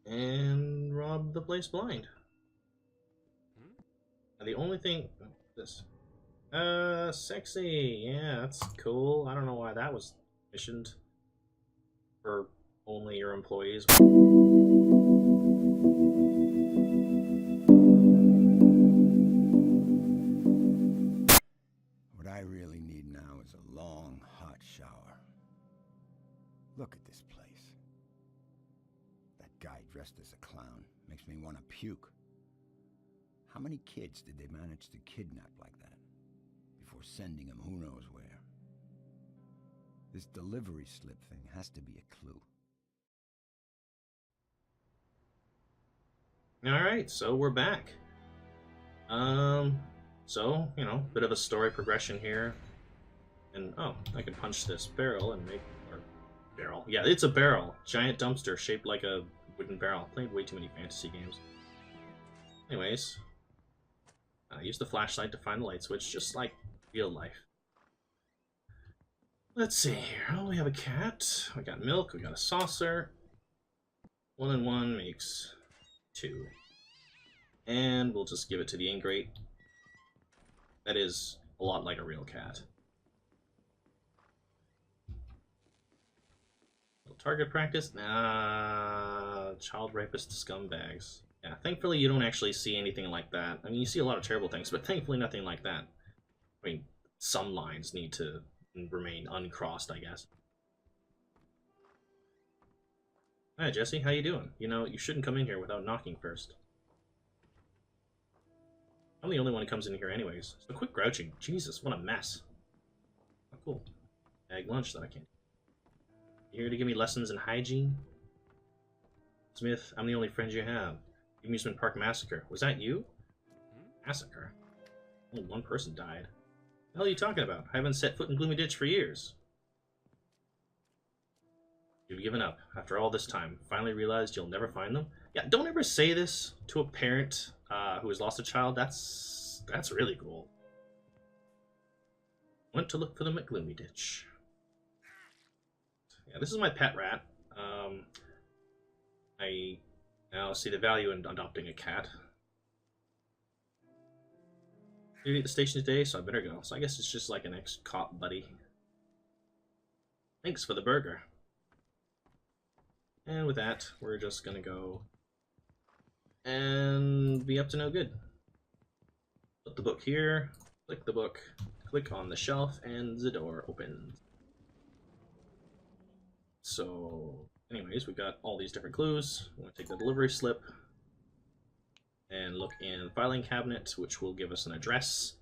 and rob the place blind. The only thing... this. Sexy. Yeah, that's cool. I don't know why that was missioned for only your employees. What I really need now is a long, hot shower. Look at this place. That guy dressed as a clown makes me want to puke. How many kids did they manage to kidnap like that before sending them who knows where? This delivery slip thing has to be a clue. Alright, so we're back. So, you know, bit of a story progression here. And, oh, I can punch this barrel and make... or barrel. Yeah, it's a barrel. Giant dumpster shaped like a wooden barrel. Played way too many fantasy games. Anyways. Use the flashlight to find the light switch, just like real life. Let's see here. Oh, we have a cat. We got milk. We got a saucer. 1 and 1 makes 2. And we'll just give it to the ingrate. That is a lot like a real cat. Target practice? Nah, child rapist scumbags. Yeah, thankfully you don't actually see anything like that. I mean, you see a lot of terrible things, but thankfully nothing like that. I mean, some lines need to remain uncrossed, I guess. Hi, Jesse, how you doing? You know, you shouldn't come in here without knocking first. I'm the only one who comes in here anyways, so quit grouching. Jesus, what a mess. Oh, cool. Egg lunch that I can't. You here to give me lessons in hygiene? Smith, I'm the only friend you have. The amusement park massacre. Was that you? Massacre? Only one person died. What the hell are you talking about? I haven't set foot in Gloomy Ditch for years. You've given up. After all this time, finally realized you'll never find them? Yeah, don't ever say this to a parent who has lost a child. That's really cool. Went to look for them at Gloomy Ditch. Yeah, this is my pet rat. I now see the value in adopting a cat. Duty at the station today, so I better go. So I guess it's just like an ex-cop buddy. Thanks for the burger. And with that, we're just gonna go and be up to no good. Put the book here, click the book, click on the shelf, and the door opens. So, anyways, we've got all these different clues. We're gonna take the delivery slip and look in the filing cabinet, which will give us an address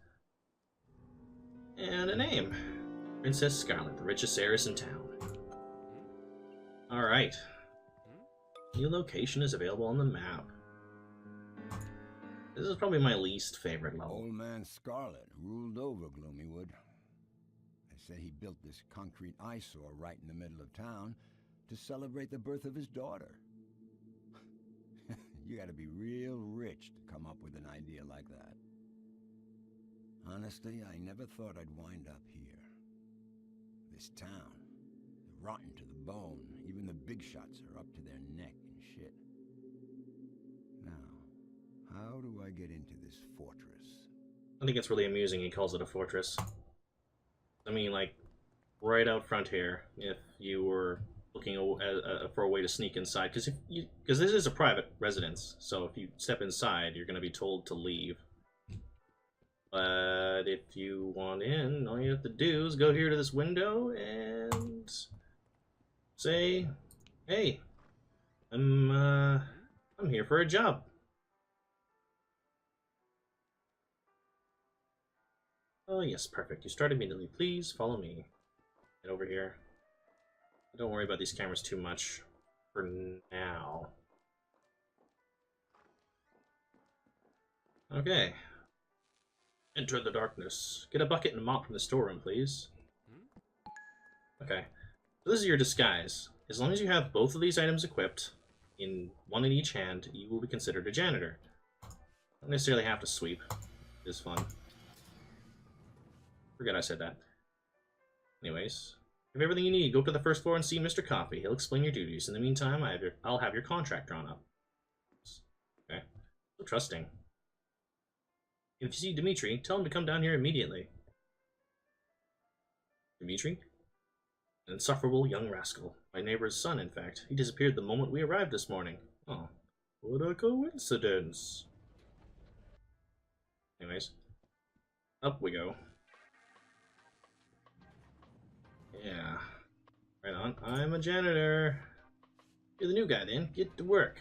and a name. Princess Scarlett, the richest heiress in town. Alright. New location is available on the map. This is probably my least favorite level. Old man Scarlett ruled over Gloomywood. They say he built this concrete eyesore right in the middle of town to celebrate the birth of his daughter. You gotta be real rich to come up with an idea like that. Honestly, I never thought I'd wind up here. This town, rotten to the bone. Even the big shots are up to their neck in shit. Now, how do I get into this fortress? I think it's really amusing he calls it a fortress. I mean, like, right out front here, if you were looking for a way to sneak inside, because this is a private residence, so if you step inside, you're going to be told to leave. But if you want in, all you have to do is go here to this window and say, "Hey, I'm here for a job." Oh yes, perfect. You start immediately. Please follow me. Get over here. Don't worry about these cameras too much for now. Okay. Enter the darkness. Get a bucket and a mop from the storeroom, please. Okay. So this is your disguise. As long as you have both of these items equipped, one in each hand, you will be considered a janitor. Don't necessarily have to sweep. It is fun. Forget I said that. Anyways, you have everything you need. Go up to the first floor and see Mr. Coffee. He'll explain your duties. In the meantime, I'll have your contract drawn up. So trusting. If you see Dimitri, tell him to come down here immediately. Dimitri? An insufferable young rascal. My neighbor's son, in fact. He disappeared the moment we arrived this morning. Oh, what a coincidence. Anyways, up we go. Yeah. Right on. I'm a janitor. You're the new guy then. Get to work.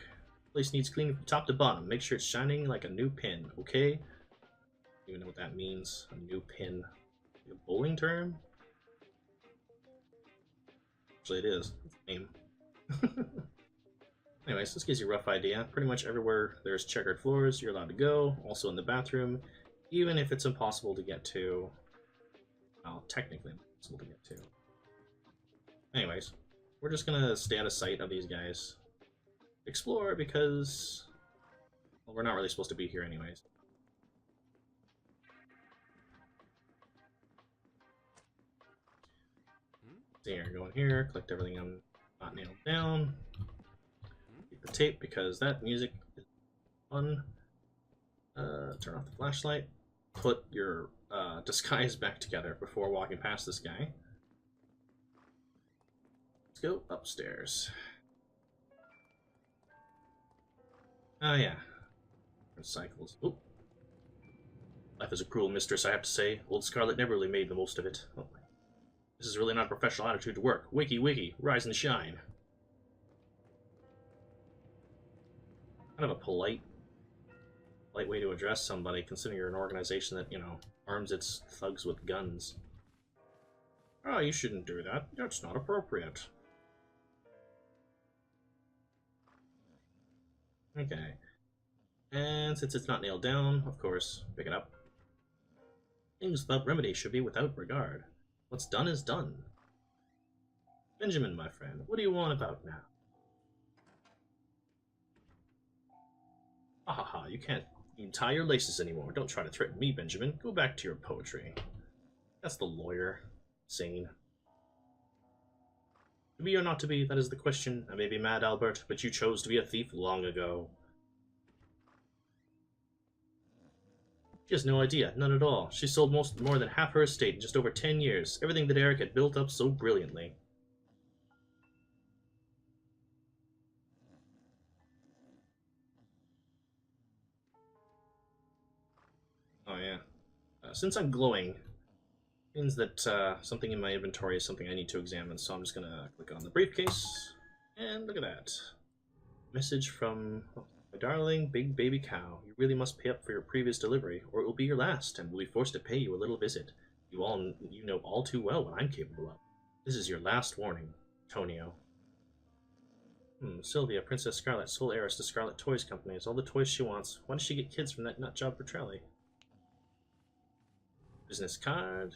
Place needs cleaning from top to bottom. Make sure it's shining like a new pin, okay? I don't even know what that means. A new pin. Like a bowling term? Actually, it is. It's a name. Anyways, this gives you a rough idea. Pretty much everywhere there's checkered floors, you're allowed to go. Also in the bathroom, even if it's impossible to get to. Well, technically impossible to get to. Anyways, we're just gonna stay out of sight of these guys. Explore because, well, we're not really supposed to be here anyways. So here, go in here, collect everything I'm not nailed down. Keep the tape because that music is fun. Turn off the flashlight. Put your disguise back together before walking past this guy. Let's go upstairs. Oh yeah. Cycles. Oop. Life is a cruel mistress, I have to say. Old Scarlett never really made the most of it. Oh, this is really not a professional attitude to work. Wakey, wakey, rise and shine. Kind of a polite way to address somebody, considering you're an organization that, you know, arms its thugs with guns. Oh, you shouldn't do that. That's not appropriate. Okay. And since it's not nailed down, of course, pick it up. Things without remedy should be without regard. What's done is done. Benjamin, my friend, what do you want about now? Ha ha ha, you can't even tie your laces anymore. Don't try to threaten me, Benjamin. Go back to your poetry. That's the lawyer. Sane. To be or not to be, that is the question. I may be mad, Albert, but you chose to be a thief long ago. She has no idea, none at all. She sold more than half her estate in just over 10 years. Everything that Eric had built up so brilliantly. Oh yeah. Since I'm glowing, means that something in my inventory is something I need to examine, so I'm just gonna click on the briefcase, and look at that. Message from my darling big baby cow. You really must pay up for your previous delivery, or it will be your last, and we'll be forced to pay you a little visit. You know all too well what I'm capable of. This is your last warning, Tonio. Sylvia, Princess Scarlett, sole heiress to Scarlett Toys Company, has all the toys she wants. Why does she get kids from that nut job Petrelli? Business card.